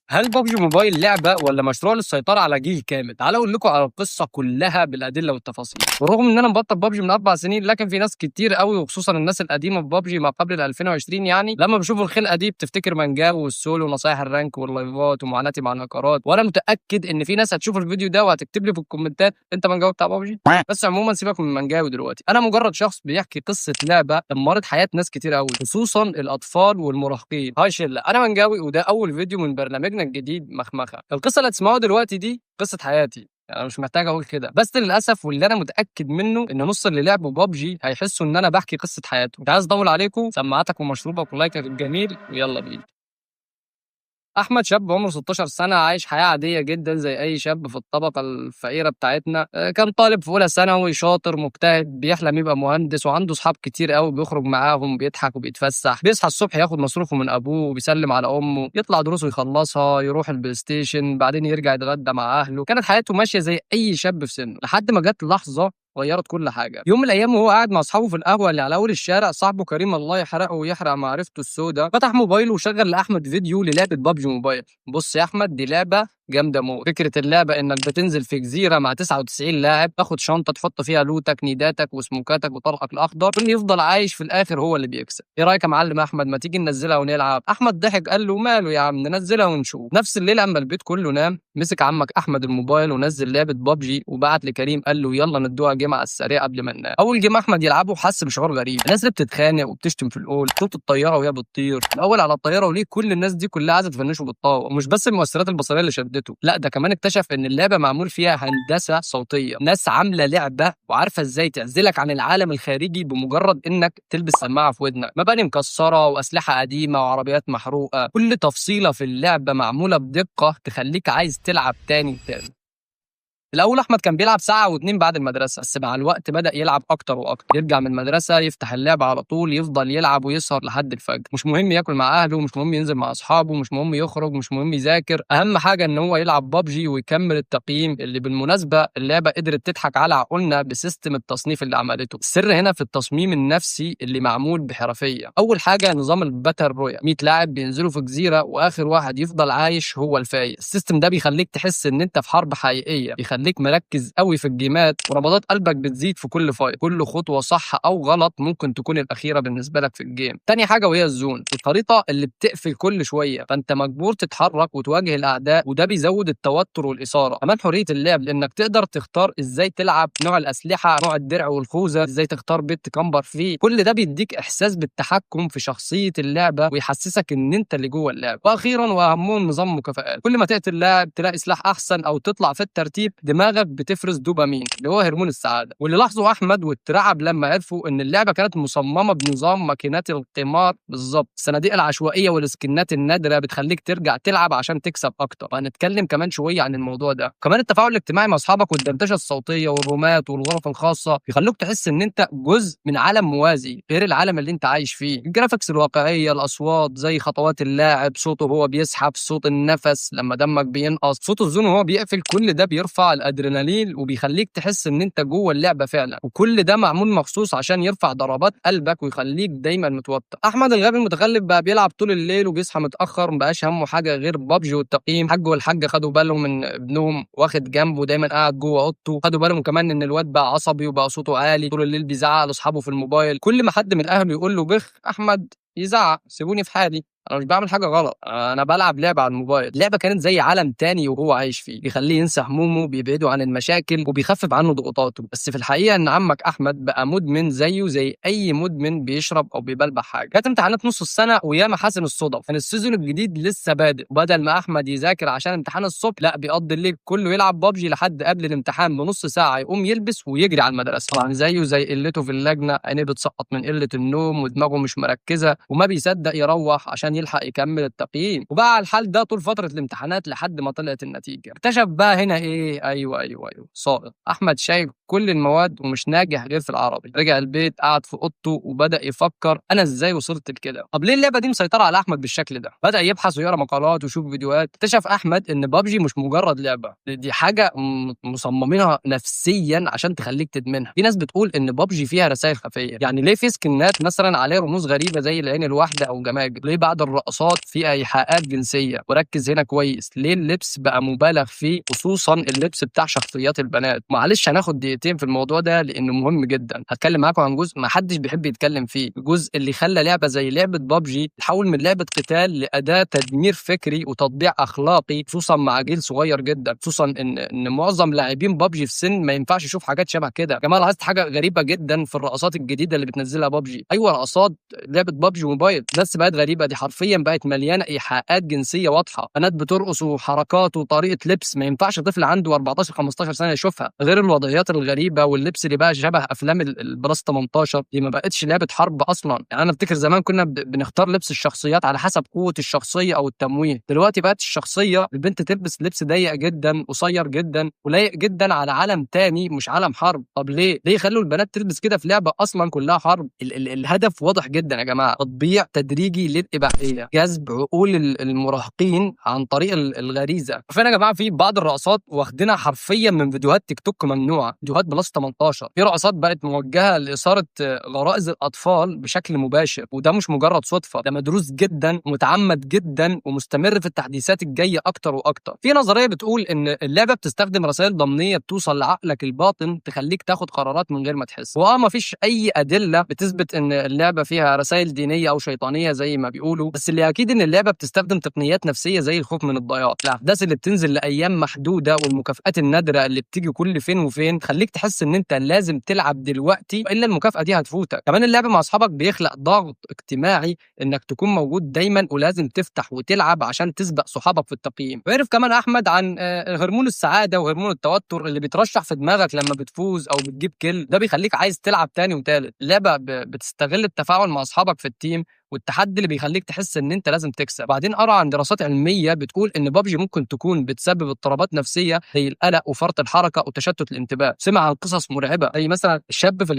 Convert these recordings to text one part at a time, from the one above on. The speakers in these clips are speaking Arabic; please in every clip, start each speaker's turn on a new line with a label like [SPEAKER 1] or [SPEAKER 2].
[SPEAKER 1] هل بابجي موبايل لعبة ولا مشروع للسيطرة على جيل كامل؟ تعالوا أقول لكم على القصة كلها بالأدلة والتفاصيل. بالرغم إن أنا مبطل بابجي من 4 سنين، لكن في ناس كتير قوي وخصوصا الناس القديمة في بابجي ما قبل ال 2020 يعني لما بيشوفوا الخلقة دي بتفتكر منجاو والسولو ونصايح الرانك واللايفات ومعاناتي مع الهكرات، وأنا متأكد إن في ناس هتشوف الفيديو ده وهتكتب لي في الكومنتات أنت منجاو بتاع بابجي. بس عموما سيبك من منجاو دلوقتي، أنا مجرد شخص بيحكي قصة لعبة دمرت حياة ناس كتير قوي خصوصا الأطفال والمراهقين. هاي شلة، أنا منجاوي وده أول فيديو من برنامجنا الجديد مخمخة. القصة اللي هتسمعوها دلوقتي دي قصة حياتي، انا مش محتاج اقول كده، بس للاسف واللي انا متاكد منه ان نص اللي لعبوا بابجي هيحسوا ان انا بحكي قصه حياتهم. مش عايز اطول عليكم، سماعاتك ومشروبك ولايكك الجميل ويلا بينا. احمد شاب عمره 16 سنه، عايش حياه عاديه جدا زي اي شاب في الطبقه الفقيره بتاعتنا. كان طالب في اولى ثانوي، شاطر مجتهد، بيحلم يبقى مهندس، وعنده اصحاب كتير قوي بيخرج معاهم، بيضحك وبيتفسح، بيصحى الصبح ياخد مصروفه من ابوه وبيسلم على امه، يطلع دروسه يخلصها، يروح البلاي ستيشن، بعدين يرجع يتغدى مع اهله. كانت حياته ماشيه زي اي شاب في سنه، لحد ما جت لحظه غيرت كل حاجه. يوم من الايام وهو قاعد مع اصحابه في القهوه اللي على اول الشارع، صاحبه كريم الله يحرقه ويحرق معرفته السوداء فتح موبايله وشغل لاحمد فيديو للعبه بابجي موبايل. بص يا احمد، دي لعبه جامده موت. فكره اللعبه انك بتنزل في جزيره مع 99 لاعب، تاخد شنطه تحط فيها لوتك نيداتك وسموكاتك وطلقك الاخضر، واللي يفضل عايش في الاخر هو اللي بيكسب. ايه رايك يا معلم احمد، ما تيجي ننزلها ونلعب؟ احمد ضحك قال له ماله يا عم، ننزلها ونشوف. نفس الليله اما البيت كله نام، مسك عمك احمد الموبايل ونزل لعبه بابجي وبعت لكريم قال له يلا ندوها جيم على السريع قبل ما ننام. اول جيم احمد يلعبه حس بشعور غريب، الناس اللي بتتخانق وبتشتم في الاول، صوت الطياره وهي بتطير الاول على الطياره، وليه كل الناس دي كلها عايزه تفنشه بالطاقه. ومش بس المؤثرات البصريه اللي شدته، لا ده كمان اكتشف ان اللعبه معمول فيها هندسه صوتيه، ناس عامله لعبه وعارفه ازاي تعزلك عن العالم الخارجي بمجرد انك تلبس سماعه في ودنك. مباني مكسره واسلحه قديمه وعربيات محروقه، كل تفصيله في اللعبه معموله بدقه تخليك عايز تلعب تاني تاني. الأول أحمد كان بيلعب ساعة واتنين بعد المدرسة، بس مع الوقت بدأ يلعب أكتر وأكتر، يرجع من المدرسة يفتح اللعبة على طول، يفضل يلعب ويسهر لحد الفجر. مش مهم ياكل مع أهله، مش مهم ينزل مع أصحابه، مش مهم يخرج، مش مهم يذاكر، أهم حاجة إن هو يلعب بابجي ويكمل التقييم. اللي بالمناسبة اللعبة قدرت تضحك على عقولنا بسيستم التصنيف اللي عملته. السر هنا في التصميم النفسي اللي معمول بحرفية. أول حاجة نظام الباتل رويال، 100 لاعب بينزلوا في جزيرة وآخر واحد يفضل عايش هو الفايز. السيستم ده بيخليك تحس إن أنت في حرب حقيقية، بيخليك مركز قوي في الجيمات، ونبضات قلبك بتزيد في كل فايت. كل خطوه صح او غلط ممكن تكون الاخيره بالنسبه لك في الجيم. تاني حاجه وهي الزون، الخريطه اللي بتقفل كل شويه، فانت مجبور تتحرك وتواجه الاعداء، وده بيزود التوتر والاثاره. كمان حريه اللعب، لانك تقدر تختار ازاي تلعب، نوع الاسلحه، نوع الدرع والخوذه، ازاي تختار بيت تكمبر فيه. كل ده بيديك احساس بالتحكم في شخصيه اللعبه ويحسسك ان انت اللي جوه اللعبه. واخيرا واهمهم نظام مكافآت، كل ما تقتل لاعب تلاقي سلاح احسن او تطلع في الترتيب، دماغك بتفرز دوبامين اللي هو هرمون السعاده. واللي لاحظه احمد واترعب لما عرفوا ان اللعبه كانت مصممه بنظام ماكينات القمار بالظبط، الصناديق العشوائيه والسكنات النادره بتخليك ترجع تلعب عشان تكسب اكتر. وهنتكلم كمان شويه عن الموضوع ده. كمان التفاعل الاجتماعي مع اصحابك والدردشه الصوتيه والرومات والغرف الخاصه بيخلوك تحس ان انت جزء من عالم موازي غير العالم اللي انت عايش فيه. الجرافيكس الواقعيه، الاصوات زي خطوات اللاعب، صوته وهو بيسحب، صوت النفس لما دمك بينقص، صوت الزون وهو بيقفل، كل ده بيرفع الادرينالين وبيخليك تحس ان انت جوه اللعبه فعلا. وكل ده معمول مخصوص عشان يرفع ضربات قلبك ويخليك دايما متوتر. احمد الغبي المتخلف بقى بيلعب طول الليل وبيصحى متاخر، مبقاش همه حاجه غير بابجي والتقييم. حاج والحاجه خدوا بالهم من ابنهم، واخد جنبه دايما قاعد جوه اوضته. خدوا بالهم كمان ان الواد بقى عصبي وبقى صوته عالي، طول الليل بيزعق لاصحابه في الموبايل. كل ما حد من اهله يقول له بخ احمد يزعق سيبوني في حالي، انا مش بعمل حاجه غلط، انا بلعب لعبه على الموبايل. اللعبه كانت زي عالم تاني وهو عايش فيه، بيخليه ينسى همومه، بيبعده عن المشاكل وبيخفف عنه ضغوطاته. بس في الحقيقه ان عمك احمد بقى مدمن زيه زي اي مدمن بيشرب او بيبلبع حاجه. كانت امتحانات نص السنه وياما حسن الصدف، كان السيزون الجديد لسه بادئ، وبدل ما احمد يذاكر عشان امتحان الصبح، لا بيقضي الليل كله يلعب بابجي لحد قبل الامتحان بنص ساعه، يقوم يلبس ويجري على المدرسه. طبعا زيه زي قلته في اللجنه، عينيه بتسقط من قله النوم ودماغه مش مركزه وما بيصدق يروح عشان يلحق يكمل التقييم. وبقى على الحال ده طول فتره الامتحانات لحد ما طلعت النتيجه. اكتشف بقى هنا ايه، ايوه ساقط. احمد شايل كل المواد ومش ناجح غير في العربي. رجع البيت قعد في اوضته وبدا يفكر انا ازاي وصلت لكده. طب ليه اللعبه دي مسيطره على احمد بالشكل ده؟ بدا يبحث ويقرا مقالات ويشوف فيديوهات. اكتشف احمد ان بابجي مش مجرد لعبه، دي حاجه مصممينها نفسيا عشان تخليك تدمنها. في ناس بتقول ان بابجي فيها رسائل خفيه، يعني ليه في سكنات مثلا عليه رموز غريبه زي العين الواحده او جماجم؟ ليه بعد الرقصات فيها ايحاءات جنسيه. وركز هنا كويس، ليه اللبس بقى مبالغ فيه، خصوصا اللبس بتاع شخصيات البنات. معلش هناخد دقيقتين في الموضوع ده لانه مهم جدا. هتكلم معاكم عن جزء ما حدش بيحب يتكلم فيه، الجزء اللي خلى لعبه زي لعبه بابجي تحول من لعبه قتال لاداه تدمير فكري وتطبيع اخلاقي، خصوصا مع جيل صغير جدا. خصوصا ان معظم لاعبين بابجي في سن ما ينفعش يشوف حاجات شبه كده. كمان لاحظت حاجه غريبه جدا في الرقصات الجديده اللي بتنزلها بابجي. ايوه، رقصات لعبه بابجي موبايل، بس بقت غريبه. دي حرفيا بقت مليانه ايحاءات جنسيه واضحه، بنات بترقص وحركات وطريقه لبس ما ينفعش طفل عنده 14 15 سنه يشوفها. غير الوضعيات الغريبه واللبس اللي بقى شبه افلام البلاس 18. دي ما بقتش لعبه حرب اصلا. يعني انا افتكر زمان كنا بنختار لبس الشخصيات على حسب قوه الشخصيه او التمويه. دلوقتي بقت الشخصيه البنت تلبس لبس ضيق جدا قصير جدا ولايق جدا على عالم تاني مش عالم حرب. طب ليه يخلوا البنات تلبس كده في لعبه اصلا كلها حرب؟ ال الهدف واضح جدا يا جماعه، تطبيع تدريجي للاباحيه، جذب عقول المراهقين عن طريق الغريزه. فين يا جماعه؟ في بعض الرقصات واخدينها حرفيا من فيديوهات تيك توك ممنوعه، فيديوهات بلس 18. في رقصات بقت موجهه لاثاره غرائز الاطفال بشكل مباشر، وده مش مجرد صدفه، ده مدروس جدا ومتعمد جدا ومستمر في التحديثات الجايه اكتر واكتر. في نظريه بتقول ان اللعبه بتستخدم رسائل ضمنيه بتوصل لعقلك الباطن تخليك تاخد قرارات من غير ما تحس. ما فيش اي ادله بتثبت ان اللعبه فيها رسائل دينيه او شيطانيه زي ما بيقولوا، بس اللي اكيد ان اللعبه بتستخدم تقنيات نفسيه زي الخوف من الضياع. الاحداث اللي بتنزل لايام محدوده والمكافآت النادره اللي بتيجي كل فين وفين تخليك تحس ان انت لازم تلعب دلوقتي والا المكافاه دي هتفوتك. كمان اللعب مع اصحابك بيخلق ضغط اجتماعي انك تكون موجود دايما ولازم تفتح وتلعب عشان تسبق صحابك في التقييم. وعرف كمان احمد عن هرمون السعاده وهرمون التوتر اللي بيترشح في دماغك لما بتفوز او بتجيب كيل، ده بيخليك عايز تلعب تاني وتالت. اللعبه بتستغل التفاعل مع اصحابك في التيم والتحدي اللي بيخليك تحس ان انت لازم تكسب. بعدين قرا عن دراسات علميه بتقول ان بابجي ممكن تكون بتسبب اضطرابات نفسيه زي القلق وفرط الحركه وتشتت الانتباه. سمع عن قصص مرعبه زي مثلا شاب في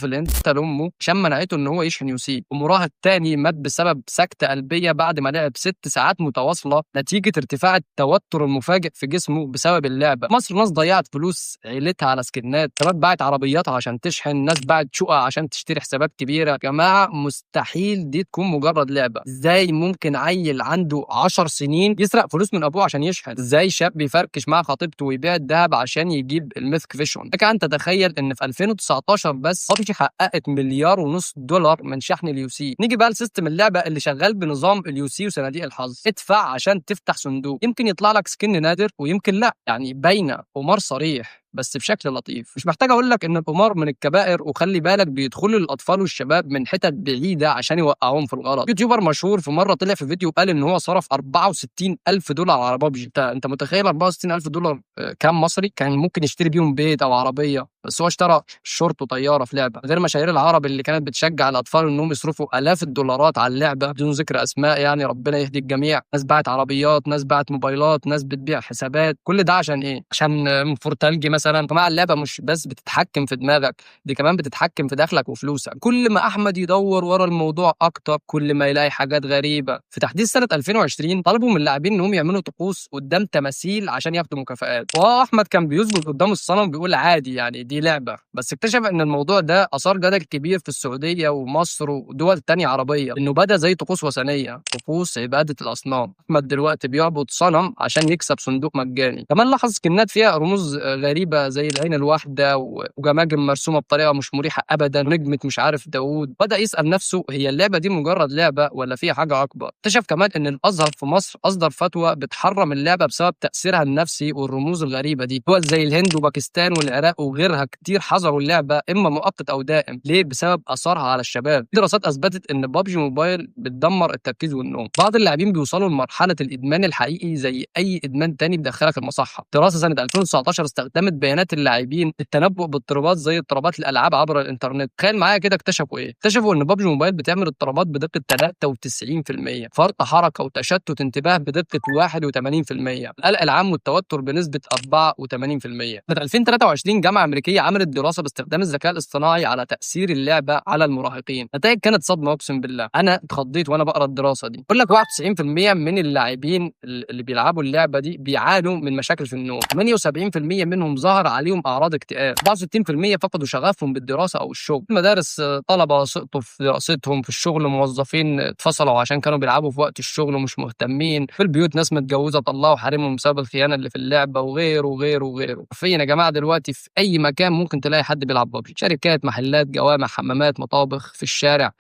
[SPEAKER 1] الهند قتل امه عشان منعته ان هو يشحن يوسي، ومراهق تاني مات بسبب سكته قلبيه بعد ما لعب 6 ساعات متواصله نتيجه ارتفاع التوتر المفاجئ في جسمه بسبب اللعبه. مصر ناس ضيعت فلوس عيلتها على سكنات، ناس باعت عربياتها عشان تشحن، ناس باعت شقق عشان تشتري حسابات كبيره. يا جماعه مستحيل دي تكون مجرد لعبه. ازاي ممكن عيل عنده 10 سنين يسرق فلوس من ابوه عشان يشحن؟ ازاي شاب يفركش مع خطيبته ويبيع الذهب عشان يجيب الميثك فيشون؟ لك ان تتخيل ان في 2019 بس بابجي حققت $1.5 مليار من شحن اليوسي. نيجي بقى لسيستم اللعبه اللي شغال بنظام اليوسي وصناديق الحظ. ادفع عشان تفتح صندوق، يمكن يطلع لك سكن نادر ويمكن لا، يعني باينه قمار صريح بس بشكل لطيف. مش محتاج اقول لك ان القمار من الكبائر، وخلي بالك بيدخلوا الاطفال والشباب من حتت بعيده عشان يوقعوهم في الغلط. يوتيوبر مشهور في مره طلع في فيديو قال ان هو صرف $64,000 على بابجي. انت متخيل $64,000 كام مصري؟ كان ممكن يشتري بيهم بيت او عربيه، بس هو اشترى شورت وطياره في لعبه. غير مشاهير العرب اللي كانت بتشجع الاطفال انهم يصرفوا الاف الدولارات على اللعبه بدون ذكر اسماء، يعني ربنا يهدي الجميع. ناس باعت عربيات، ناس باعت موبايلات، ناس بتبيع حسابات. كل ده عشان ايه؟ عشان فورتالجي مثلا. فمع اللعبه مش بس بتتحكم في دماغك، دي كمان بتتحكم في دخلك وفلوسك. كل ما احمد يدور ورا الموضوع اكتر كل ما يلاقي حاجات غريبه. في تحديث سنه 2020 طلبوا من اللاعبين انهم يعملوا طقوس قدام تماثيل عشان ياخدوا مكافآت. واحمد كان بيسجد قدام الصنم بيقول عادي يعني دي لعبه. بس اكتشف ان الموضوع ده اثار جدل كبير في السعوديه ومصر ودول تانية عربيه، انه بدا زي طقوس وثنيه، طقوس عباده الاصنام. احمد دلوقتي بيعبد صنم عشان يكسب صندوق مجاني. كمان لاحظ سكنات فيها رموز غريبه زي العين الواحده وجماجم مرسومه بطريقه مش مريحه ابدا، ونجمه مش عارف داوود. بدا يسال نفسه هي اللعبه دي مجرد لعبه ولا فيها حاجه اكبر؟ اكتشف كمان ان الازهر في مصر اصدر فتوى بتحرم اللعبه بسبب تاثيرها النفسي والرموز الغريبه دي. دول زي الهند وباكستان والعراق وغيرها كتير حظروا اللعبه اما مؤقت او دائم. ليه؟ بسبب اثارها على الشباب. دراسات اثبتت ان بابجي موبايل بتدمر التركيز والنوم. بعض اللاعبين بيوصلوا لمرحله الادمان الحقيقي زي اي ادمان تاني بدخلك المصحه. دراسه سنه 2019 استخدمت بيانات اللاعبين للتنبؤ باضطرابات زي اضطرابات الالعاب عبر الانترنت. تخيل معايا كده اكتشفوا ايه؟ اكتشفوا ان بابجي موبايل بتعمل اضطرابات بدقه 93%، فرط حركه وتشتت انتباه بدقه 81%، القلق العام والتوتر بنسبه 84%. سنه 2023 جامعه امريكيه عملت دراسه باستخدام الذكاء الاصطناعي على تاثير اللعبه على المراهقين. النتائج كانت صدمه اقسم بالله، انا اتخضيت وانا بقرا الدراسه دي. بيقول لك 91% من اللاعبين اللي بيلعبوا اللعبه دي بيعانوا من مشاكل في النوم، 78% منهم ظهر عليهم اعراض اكتئاب. 64% فقدوا شغفهم بالدراسه او الشغل. المدارس طلبه سقطوا في دراستهم، في الشغل موظفين اتفصلوا عشان كانوا بيلعبوا في وقت الشغل ومش مهتمين، في البيوت ناس متجوزه طلعوا حريمهم بسبب الخيانه اللي في اللعبه، وغيره وغيره وغيره. حرفيا يا جماعه دلوقتي في اي مكان ممكن تلاقي حد بيلعب ببجي، شركات، محلات، جوامع، حمامات، مطابخ، في الشارع،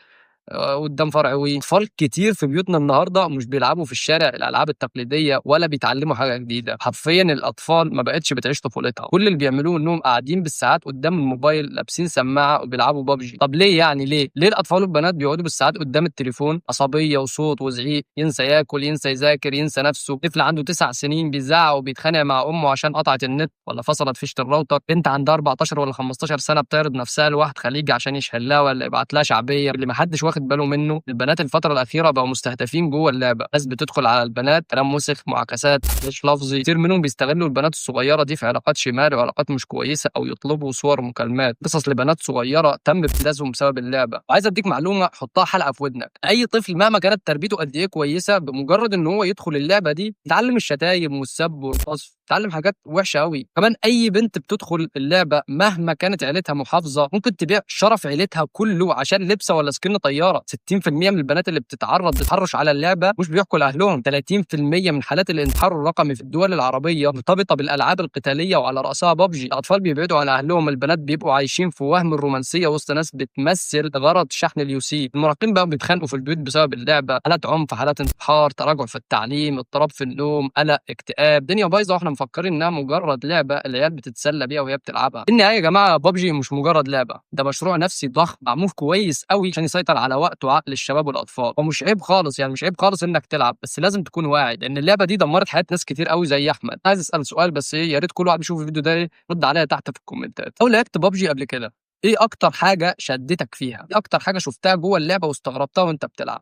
[SPEAKER 1] قدام فرع وي. اطفال كتير في بيوتنا النهارده مش بيلعبوا في الشارع الالعاب التقليديه ولا بيتعلموا حاجه جديده. حرفيا الاطفال ما بقتش بتعيش طفولتها، كل اللي بيعملوه انهم قاعدين بالساعات قدام الموبايل لابسين سماعه وبيلعبوا ببجي. طب ليه يعني؟ ليه الاطفال والبنات بيقعدوا بالساعات قدام التليفون؟ عصبيه وصوت وزعيق، ينسى ياكل، ينسى يذاكر، ينسى نفسه. طفل عنده 9 سنين بيزعق وبيتخانق مع امه عشان قطعت النت ولا فصلت فيشه الراوتر. بنت عندها 14 ولا 15 سنه بتعرض نفسها لواحد خليجي عشان يشحن لها ولا يبعت لها شعبيه. اللي ما حدش واخد باله منه، البنات الفتره الاخيره بقوا مستهدفين جوه اللعبه. ناس بتدخل على البنات كلام وسخ، معاكسات، مش لفظي. كتير منهم بيستغلوا البنات الصغيره دي في علاقات شمال وعلاقات مش كويسه، او يطلبوا صور مكالمات. قصص لبنات صغيره تم ابتزازهم بسبب اللعبه. وعايز اديك معلومه حطها حلقه في ودنك، اي طفل مهما كانت تربيته قد ايه كويسه، بمجرد ان هو يدخل اللعبه دي يتعلم الشتايم والسب والقذف، يتعلم حاجات وحشه قوي. كمان اي بنت بتدخل اللعبه مهما كانت عيلتها محافظه ممكن تبيع شرف عيلتها كله عشان لبسه ولا سكن طياره. 60% من البنات اللي بتتعرض للتحرش على اللعبه مش بيحكوا لاهلهم. 30% من حالات الانتحار الرقمي في الدول العربيه مرتبطه بالالعاب القتاليه وعلى راسها ببجي. الاطفال بيبعدوا عن اهلهم، البنات بيبقوا عايشين في وهم الرومانسيه وسط ناس بتمثل غرض شحن اليوسي. المراهقين بقى بيتخانقوا في البيوت بسبب اللعبه، حالات عنف، حالات انتحار، تراجع في التعليم، اضطراب في النوم، قلق، اكتئاب. الدنيا بايظه واحنا مفكرين انها مجرد لعبه العيال بتتسلى بيها وهي بتلعبها. في النهايه يا جماعه ببجي مش مجرد لعبه، ده مشروع نفسي ضخم معمول كويس قوي عشان يسيطر على وقت وعقل الشباب والاطفال. ومش عيب خالص، يعني مش عيب خالص انك تلعب، بس لازم تكون واعي، لان اللعبه دي دمرت حياه ناس كتير قوي زي احمد. عايز اسال سؤال بس، ايه يا ريت كل واحد يشوف الفيديو ده رد عليا تحت في الكومنتات. لو لعبت ببجي قبل كده، ايه اكتر حاجه شدتك فيها؟ ايه اكتر حاجه شفتها جوه اللعبه واستغربتها وانت بتلعب؟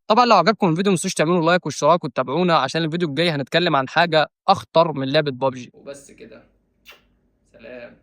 [SPEAKER 1] طبعا لو عجبكم الفيديو ما تنسوش تعملوا لايك واشتراك وتتابعونا، عشان الفيديو الجاي هنتكلم عن حاجه اخطر من لعبه ببجي. وبس كده، سلام.